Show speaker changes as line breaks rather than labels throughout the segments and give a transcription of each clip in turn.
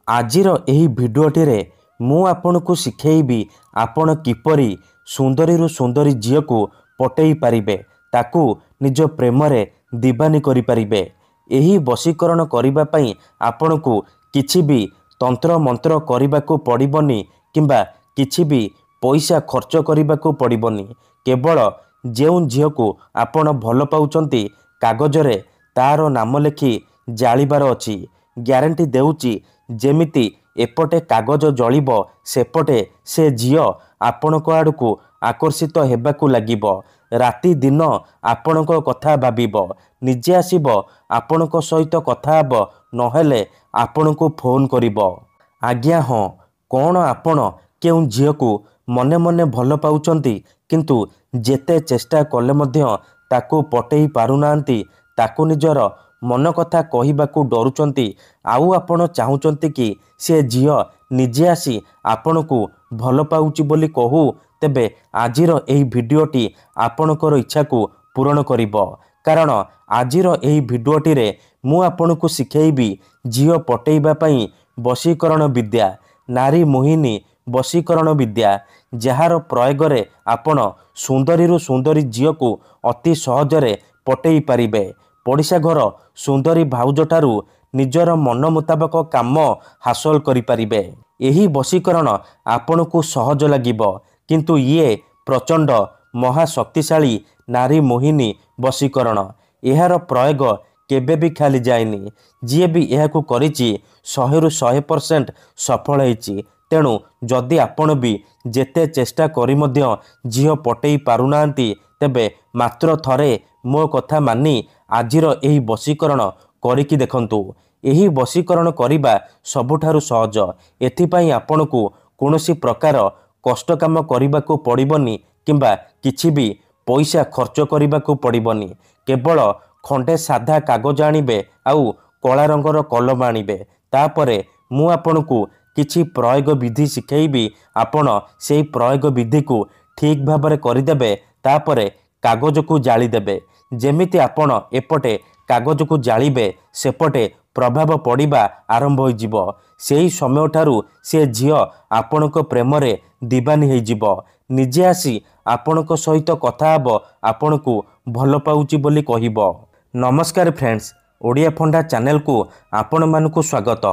आजिर एही भिडियोटी मु आपनकु शिखेइबी आपण किपरि सुंदरी रु सुंदरी झील को पटई पारिबे ताकू निज प्रेम रे दीवानी करि पारिबे। एही वशीकरण करिबा पई आपनकु किछि भी तंत्र मंत्र करिबाकू पड़िबनी किंबा किछि भी पैसा खर्च करिबाकू पड़िबनी। केवल जेउ झील को आपण भल पाउचंती कागज रे तार नाम लेखि जालिबार अछि। ग्यारंटी देउची जेमिति एपटे कागज जलिब सेपटे से झील आपणक आड़कू आकर्षित हेबाकू लागिब। राति दिन आपणक कथा भाबिब, निजे आसिब आपणक सहित कथा हब, नहेले आपणकू फोन करिब। आज्ञा हाँ, कौन आपण केउ झील को मने मने भल पाउचंती किंतु जेते चेष्टा कले मध्य ताकू पटई पारुनांती, ताकू निजर मन कथा कहिबाकू डरुचंती, आउ आपण चाहुचंती कि से झील निजे आसी आपणकू भल पाउची बोली कहू, तेबे आजिर एही भिडियोटी आपणकर इच्छा को पूरण करिब। कारण आजिर एही भिडियोटी रे मु आपणकू शिखेइबी झील पटईबा पई वशीकरण विद्या, नारी मोहिनी वशीकरण विद्या, जार प्रयोग रे आपण सुंदरी रु सुंदरी झील को अति सहजरे पटई पारिबे। पड़िशा घर सुंदरी भाउजठारू निजर मन मुताबक काम हासिल करि पारिबे। एही वशीकरण आपनकू सहज लागिब किंतु ये प्रचंड महाशक्तिशाली नारी मोहिनी वशीकरण। एहार प्रयोग केबे भी खाली जाएनी। जी भी एहाकू करिछि 100 रु 100% सफल होइछि। तेणु जदि आपण भी जेते चेष्टा करी मध्य झील पटई पारुनांती, तेबे मात्र थरे मो कथा मानी आजिर एही वशीकरण करिकी देखंतु। एही वशीकरण करिबा सबुठारु सहज। एथिपाई आपणकू कोनोसी प्रकार कष्ट काम करिबाकू पड़िबनी किंबा किछि भी पैसा खर्च करिबाकू पड़िबनी। केवल खंडे साधा कागज आनिबे आउ कला रंगर कलम आनिबे। तापरे मु आपणकू किछि प्रयोग विधि शिखेइबी। आपण सेही प्रयोग विधि को ठीक भाबरे करिदेबे। तापरे कागज को जाली देबे। जेमिति आपण एपटे कागज को जालिबे सेपटे प्रभाव पड़िबा आरंभ हो जिवो। सेही समय ठारू से झील आपणक प्रेम रे दीवानी हो जिवो। निजे आसी आपणक सहित कथा हब, आपणकू भल पाउची बोली कहिबो। नमस्कार फ्रेंड्स, ओडिया फंडा चैनल को आपण मानकू स्वागत।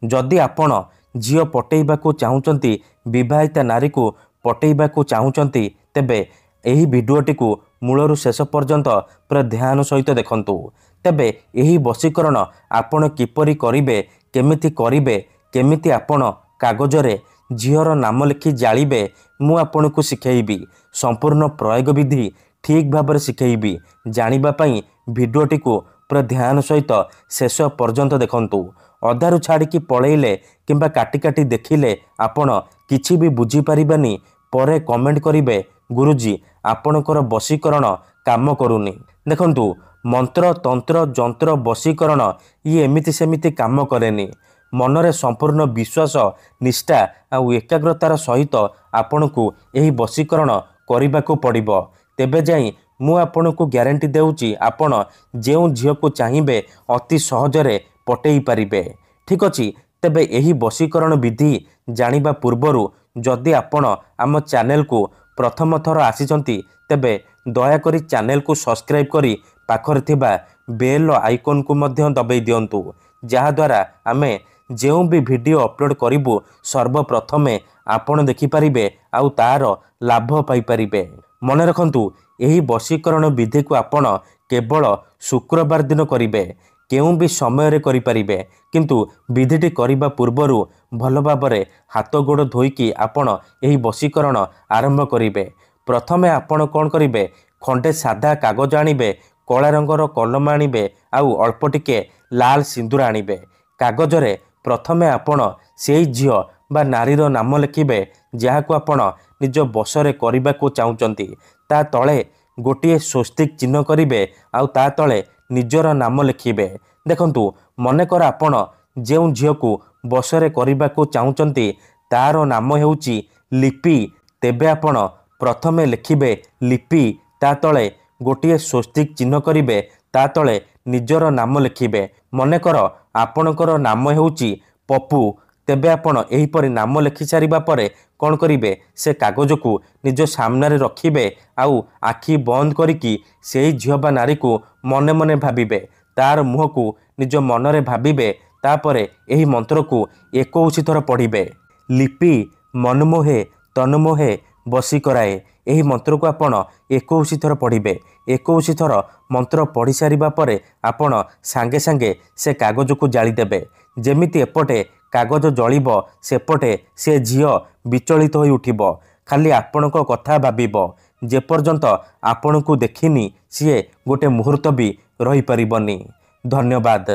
जदि आपण झील पटईबाकू चाहुचंती, विवाहिता नारी को पटईबाकू चाहुचंती, तेबे एही भिडियोटी को मूलरू शेष पर्यंत पूरा ध्यान सहित देखंतु। तेबे एही वशीकरण आपण किपरि करिबे, केमिति करिबे, केमिति आपण कागज रे झीलर नाम लिखि जालिबे, मु आपणकू शिखेइबी। संपूर्ण प्रयोग विधि ठीक भाबरे शिखेइबी। जानिबा पई भिडियोटी को पूरा ध्यान सहित शेष पर्यंत देखंतु। अधारू छाड़िकी पळेइले किंबा काटी काटी देखिले आपण किछि भी बुझी पारिबानी। परे कमेंट करिबे, गुरुजी आपणकर वशीकरण काम करूनी। देखंतु, मंत्र तंत्र जंत्र वशीकरण ये एमिति सेमिति काम करेनी। मनरे संपूर्ण विश्वास निष्ठा आउ एकाग्रतार सहित आपणकू एही वशीकरण करिबाकू पड़िबो। तेबे जाई मु आपणकू ग्यारंटी देउची आपण जेउ झील को चाहिबे अति सहजरे पटई पारिबे। ठीक अछि। तेबे एही वशीकरण विधि जानिबा पूर्वरु जदि आपण आम चैनल को प्रथम थर आसीचंती, तेबे दया करी चैनल को सब्सक्राइब करी पाखरे थिबा बेल आइकन को मध्य दबाई दियंतु, जहा द्वारा आमे जेउ भी वीडियो अपलोड करिबु सर्वप्रथमे आपण देखि पारिबे आउ तार लाभ पाई पारिबे। मन रखंतु, एही वशीकरण विधि को आपण केवल शुक्रवार दिन करिबे। केउ भी समय रे करि पारिबे, किंतु विधिटी करिबा पूर्वरु भल भाबरे हाथ गोड़ धोईकी आपण एही वशीकरण आरंभ करिबे। प्रथमे आपण कोन करिबे, खंडे साधा कागज आनिबे, कला रंगर कलम आनिबे, आउ अल्प टिके लाल सिंदूर आनिबे। कागज रे प्रथमे आपण सेही झील बा नारीर नाम लिखिबे जहाकू आपण निज बसरे करिबाकू चाहुचंती। ता तळे गोटिए स्वस्तिक चिन्ह करिबे आउ ता तळे निजर नाम लिखिबे। देखंतु, मनेकर आपण जेउ झील को बसरे करिबाकू चाहुचंती तार नाम हेउची लिपि। तेबे आपण प्रथमे लिखिबे लिपि, ता तळे गोटिए स्वस्तिक चिन्ह करिबे, ता तळे निजर नाम लिखिबे। मनेकर आपणकर नाम हेउची पप्पू, ତେବେ ଆପଣ ଏହିପରି ନାମ ଲେଖି ସାରିବା ପରେ କ'ଣ କରିବେ, ସେ କାଗଜକୁ ନିଜ ସାମ୍ନାରେ ରଖିବେ ଆଉ ଆଖି ବନ୍ଦ କରିକି ସେଇ ଝିଅ ବା ନାରୀକୁ ମନେ ମନେ ଭାବିବେ, ତାର ମୁହଁକୁ ନିଜ ମନରେ ଭାବିବେ। ତାପରେ ଏହି ମନ୍ତ୍ରକୁ 21 ଥର ପଢ଼ିବେ। ଲିପି ମନମୋହେ ତନମୋହେ ବଶୀ କରାଏ। ଏହି ମନ୍ତ୍ରକୁ ଆପଣ 21 ଥର ପଢ଼ିବେ। 21 ଥର ମନ୍ତ୍ର ପଢ଼ି ସାରିବା ପରେ ଆପଣ ସାଙ୍ଗେ ସାଙ୍ଗେ ସେ କାଗଜକୁ ଜାଳିଦେବେ। ଯେମିତି ଏପଟେ କାଗଜ ଜଳିବ ସେପଟେ ସେ ଝିଅ ବିଚଳିତ ହୋଇ ଉଠିବ। ଖାଲି ଆପଣଙ୍କ କଥା ଭାବିବ। ଯେପର୍ଯ୍ୟନ୍ତ ଆପଣଙ୍କୁ ଦେଖିନି ସିଏ ଗୋଟେ ମୁହୂର୍ତ୍ତ ବି ରହିପାରିବନି। ଧନ୍ୟବାଦ।